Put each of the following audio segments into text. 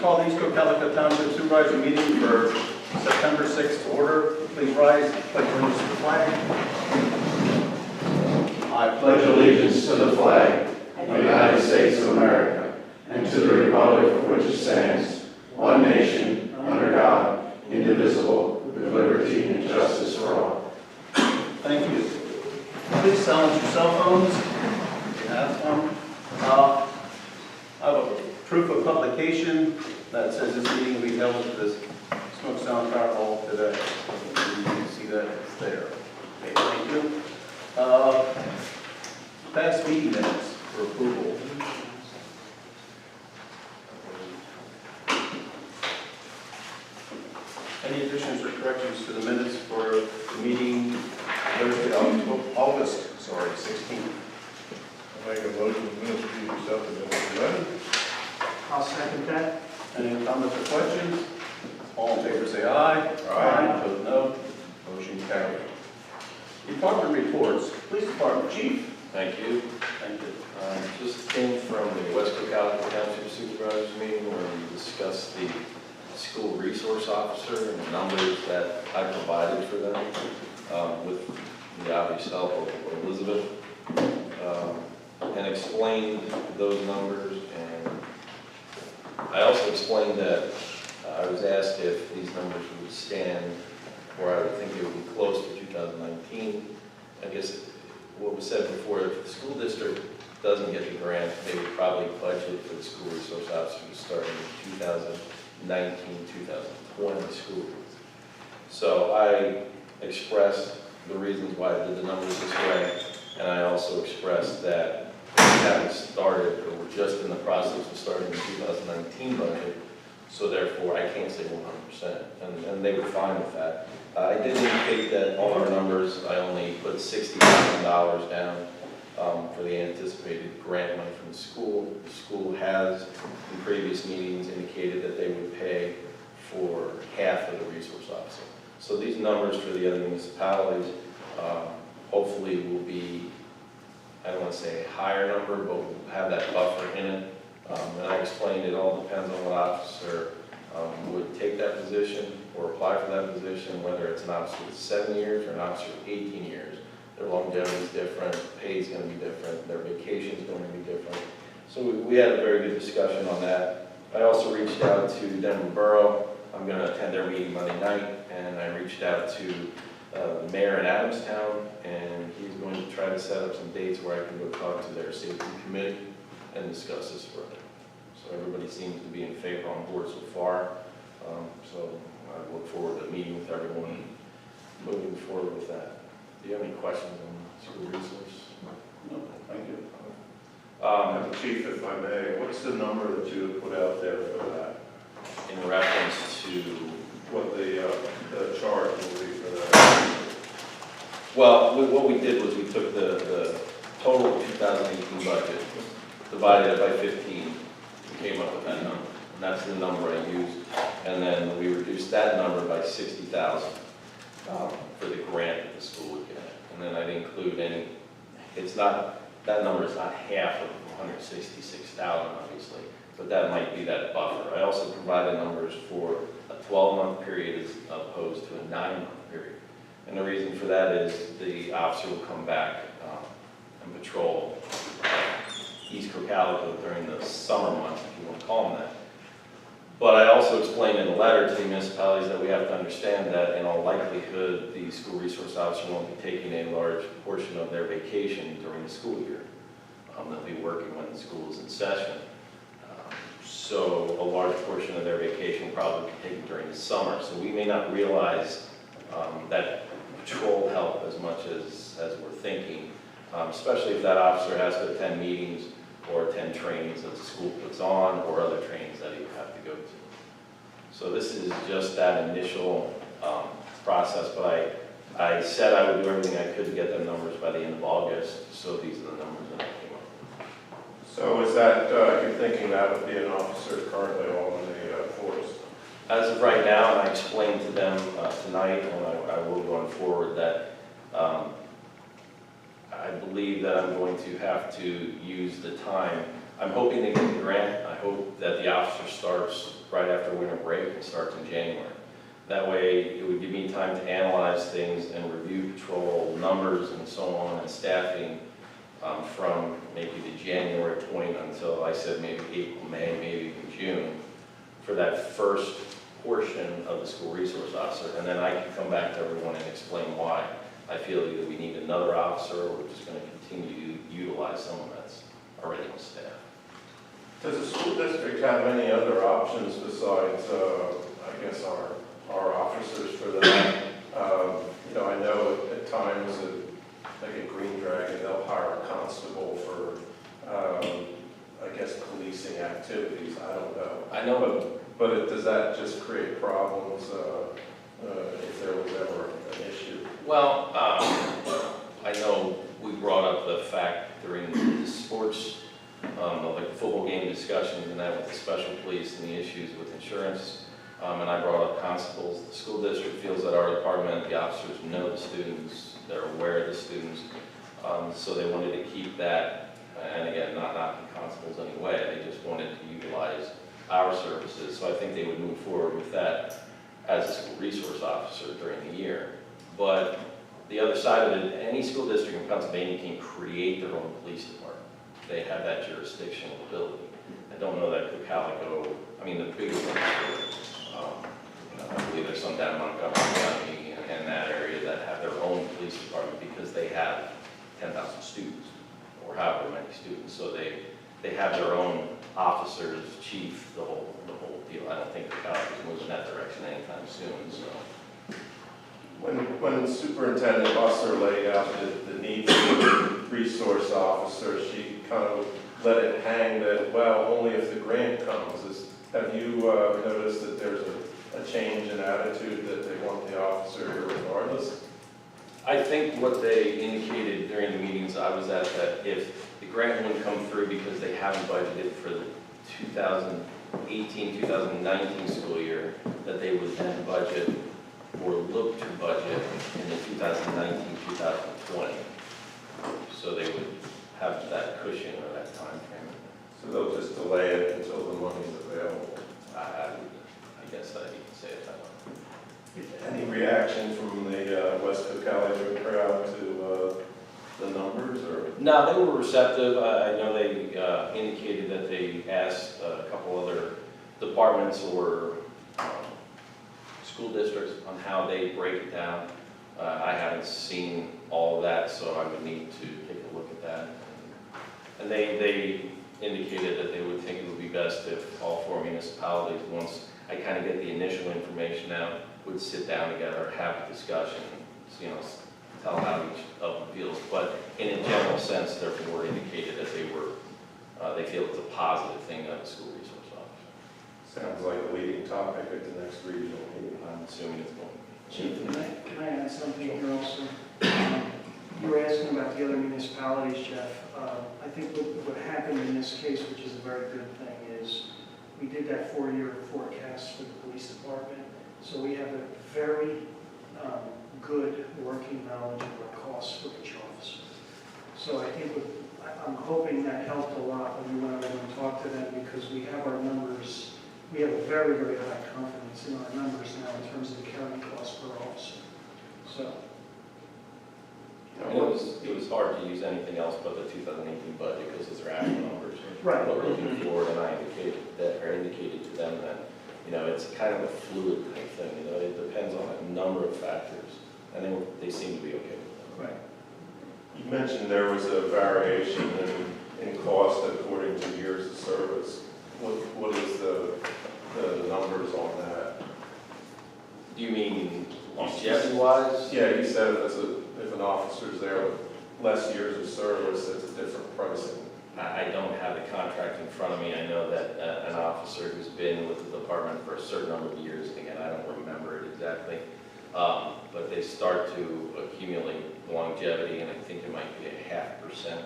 call the Cocalico Township Supervisor meeting for September 6th to order. Please rise, pledge allegiance to the flag. I pledge allegiance to the flag of the United States of America and to the republic for which it stands, one nation, under God, indivisible, with liberty and justice for all. Thank you. Please silence your cell phones if you have some. I have a proof of publication that says this meeting will be held at this Smoke Sound Tower Hall today. You can see that it's there. Okay, thank you. Past meeting minutes for approval. Any additions or corrections to the minutes for the meeting Thursday, August 16th? I make a motion the minutes be accepted as presented. I'll second that. Any comments or questions? All in favor say aye. Aye. Opposed, no. Motion carried. Department reports. Police Department Chief. Thank you. Thank you. Just came from the West Cocalico Township Supervisors meeting where we discussed the school resource officer and the numbers that I provided for them with the obvious help of Elizabeth, and explained those numbers. And I also explained that I was asked if these numbers would stand, or I would think it would be close to 2019. I guess what was said before, if the school district doesn't get the grant, they would probably budget for the school resource officer to start in the 2019-2020 school year. So I expressed the reasons why I did the numbers this way, and I also expressed that we haven't started, or we're just in the process of starting the 2019 budget, so therefore I can't say 100%, and they were fine with that. I did indicate that all our numbers, I only put $60,000 down for the anticipated grant money from the school. The school has, in previous meetings, indicated that they would pay for half of the resource officer. So these numbers for the other municipalities hopefully will be, I don't want to say a higher number, but we'll have that buffer in it. And I explained it all depends on what officer would take that position or apply for that position, whether it's an officer with 7 years or an officer with 18 years. Their longevity is different, pay is going to be different, their vacation is going to be different. So we had a very good discussion on that. I also reached out to Denver Borough. I'm going to attend their meeting Monday night, and I reached out to the mayor in Adamstown, and he's going to try to set up some dates where I can go talk to their safety committee and discuss this further. So everybody seems to be in favor on board so far. So I look forward to meeting with everyone, moving forward with that. Do you have any questions on school resource? No, thank you. Chief, if I may, what's the number that you have put out there for that? In reference to, What the charge will be for that? well, what we did was we took the total 2018 budget, divided it by 15, and came up with that number. And that's the number I used. And then we reduced that number by $60,000 for the grant that the school would get. And then I didn't include any, it's not, that number is not half of 166,000, obviously, but that might be that buffer. I also provided numbers for a 12-month period as opposed to a 9-month period. And the reason for that is the officer will come back and patrol East Cocalico during the summer months, if you want to call them that. But I also explained in the letter to the municipalities that we have to understand that in all likelihood, the school resource officer won't be taking a large portion of their vacation during the school year. They'll be working when the school is in session. So a large portion of their vacation will probably be taken during the summer. So we may not realize that patrol help as much as we're thinking, especially if that officer has to attend meetings or attend trainings that the school puts on or other trainings that he would have to go to. So this is just that initial process, but I said I would do everything I could to get them numbers by the end of August, so these are the numbers that I came up with. So is that, you're thinking that would be an officer currently on the force? As of right now, and I explained to them tonight, and I will going forward, that I believe that I'm going to have to use the time. I'm hoping they get the grant. I hope that the officer starts right after winter break and starts in January. That way, it would give me time to analyze things and review patrol numbers and so on and staffing from maybe the January point until I said maybe April, May, maybe even June for that first portion of the school resource officer. And then I can come back to everyone and explain why I feel either we need another officer or we're just going to continue to utilize someone that's already on staff. Does the school district have any other options besides, I guess, our officers for that? You know, I know at times, like at Green Dragon, they'll hire a constable for, I guess, policing activities. I don't know. I know, But does that just create problems if there was ever an issue? well, I know we brought up the fact during the sports, like the football game discussions and that with the special police and the issues with insurance. And I brought up constables. The school district feels that our department, the officers know the students, they're aware of the students. So they wanted to keep that, and again, not knocking constables anyway, they just wanted to utilize our services. So I think they would move forward with that as a school resource officer during the year. But the other side of it, any school district in Pennsylvania can create their own police department. They have that jurisdictional ability. I don't know that Cocalico, I mean, the biggest one, I believe there's some down in Montgomery County and that area that have their own police department because they have 10,000 students or however many students. So they have their own officers, chief, the whole deal. I don't think Cocalico's moving that direction anytime soon. So. When Superintendent Busser laid out the need for a resource officer, she kind of let it hang that, well, only if the grant comes. Have you noticed that there's a change in attitude that they want the officer here regardless? I think what they indicated during the meetings I was at, that if the grant wouldn't come through because they haven't budgeted for the 2018-2019 school year, that they would then budget or look to budget in the 2019-2020. So they would have that cushion or that time frame. So they'll just delay it until the money's available. I guess I can say it that way. Any reaction from the West Cocalico crowd to the numbers, or? No, they were receptive. I know they indicated that they asked a couple other departments or school districts on how they break it down. I haven't seen all of that, so I would need to take a look at that. And they indicated that they would think it would be best if all four municipalities, once I kind of get the initial information out, would sit down together, have a discussion, you know, tell how each of them feels. But in a general sense, their board indicated that they feel it's a positive thing to have a school resource officer. Sounds like a leading topic at the next regional meeting. I'm assuming it's going to be. Chief, can I add something here also? You were asking about the other municipalities, Jeff. I think what happened in this case, which is a very good thing, is we did that 4-year forecast for the police department. So we have a very good working knowledge of our costs for each officer. So I think I'm hoping that helped a lot when we went over and talked to them, because we have our numbers. We have a very, very high confidence in our numbers now in terms of the carrying cost per officer. So. And it was hard to use anything else but the 2018 budget because those are actual numbers. Right. What we're looking for, and I indicated to them that, you know, it's kind of a fluid type thing. You know, it depends on a number of factors, and they seem to be okay with that. Right. You mentioned there was a variation in cost according to years of service. What is the numbers on that? Do you mean longevity-wise? Yeah, you said if an officer's there with less years of service, it's a different pricing. I don't have the contract in front of me. I know that an officer who's been with the department for a certain number of years, and again, I don't remember it exactly, but they start to accumulate longevity, and I think it might be 0.5%.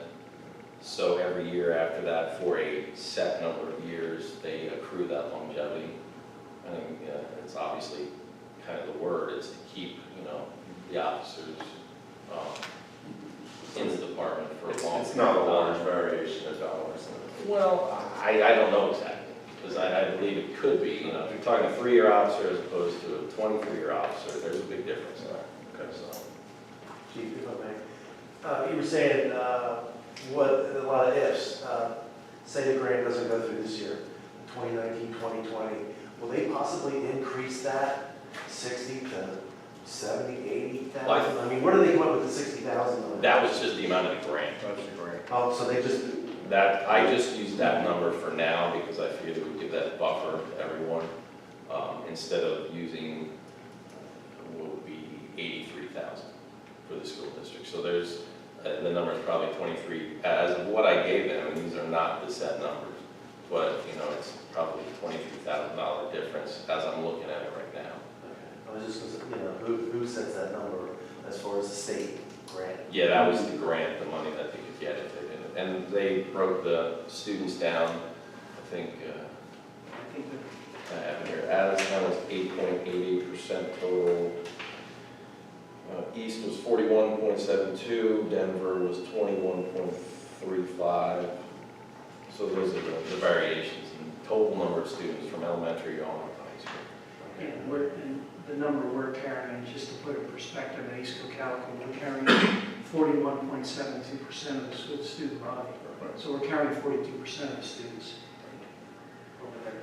So every year after that, for a set number of years, they accrue that longevity. I mean, it's obviously kind of the word is to keep, you know, the officers in the department for a long. It's not a period of large time. variation of dollars. Well, I don't know exactly, because I believe it could be, you know, if you're talking a 3-year officer as opposed to a 23-year officer, there's a big difference there. Okay, so. Chief, if I may. You were saying, what, a lot of ifs. Say the grant doesn't go through this year, 2019, 2020. Will they possibly increase that 60 to 70, 80,000? Well, I mean, where do they come up with the 60,000? That was just the amount of the grant. That's great. Oh, so they just, That, I just used that number for now because I figured it would give that buffer to everyone, instead of using what would be 83,000 for the school district. So there's, the number is probably 23, as of what I gave them, and these are not the set numbers, but, you know, it's probably $23,000 difference as I'm looking at it right now. I was just, you know, who sets that number as far as the state grant? Yeah, that was the grant, the money that they could get if they did it. And they broke the students down, I think, I think that I have it here, Addison was 8.88% total. East was 41.72, Denver was 21.35. So those are the variations in total number of students from elementary on to high school. and the number we're carrying, just to put in perspective, at East Cocalico, we're carrying 41.72% of the student body. So we're carrying 42% of the students over there.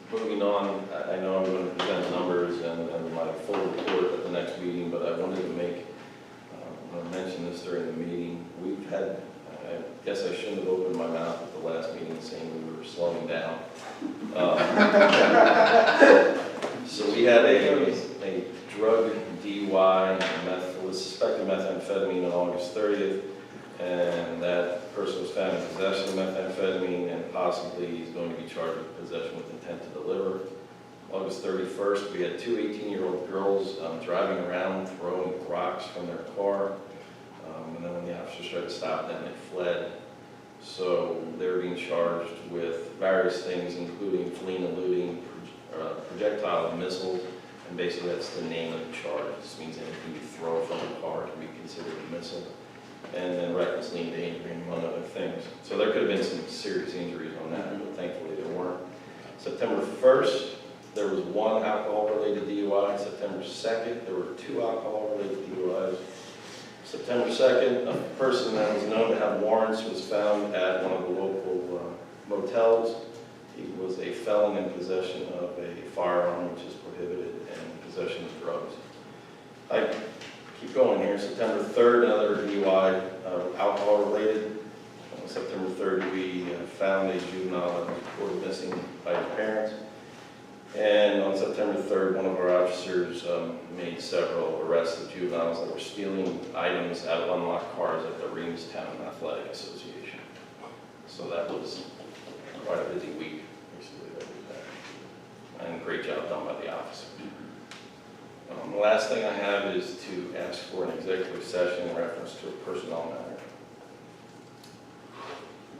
Moving on, I know I'm going to present numbers and my full report at the next meeting, but I wanted to make, I mentioned this during the meeting. We've had, I guess I shouldn't have opened my mouth at the last meeting saying we were slowing down. So we had a drug DUI, was suspected methamphetamine on August 30th, and that person was found in possession of methamphetamine and possibly is going to be charged with possession with intent to deliver. August 31st, we had two 18-year-old girls driving around throwing rocks from their car, and then when the officers tried to stop them, they fled. So they're being charged with various things, including fleeing, eluding, projectile and missiles, and basically that's the name of the charge. This means anything you throw from a car can be considered a missile. And then recklessly endangering, among other things. So there could have been some serious injuries on that, but thankfully there weren't. September 1st, there was one alcohol-related DUI. September 2nd, there were two alcohol-related DUIs. September 2nd, a person that was known to have warrants was found at one of the local motels. He was a felon in possession of a firearm, which is prohibited, and possession of drugs. I keep going here. September 3rd, another DUI, alcohol-related. On September 3rd, we found a juvenile that was reported missing by his parents. And on September 3rd, one of our officers made several arrests of juveniles that were stealing items out of unlocked cars at the Reamstown Athletic Association. So that was quite a busy week, basically, that we had. And great job done by the officer. The last thing I have is to ask for an executive session in reference to a personnel matter.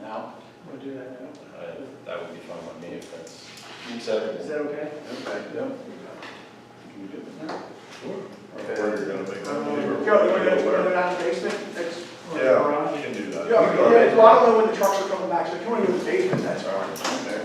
Now? Want to do that now? That would be fine by me if that's Is acceptable. that okay? Okay, yeah. Can you do that? Sure. Okay, we're gonna make Go down to the basement, that's, Yeah, you can do that. yeah, well, I don't know when the trucks are coming back, so if you want to go to the basement, that's all right. Okay.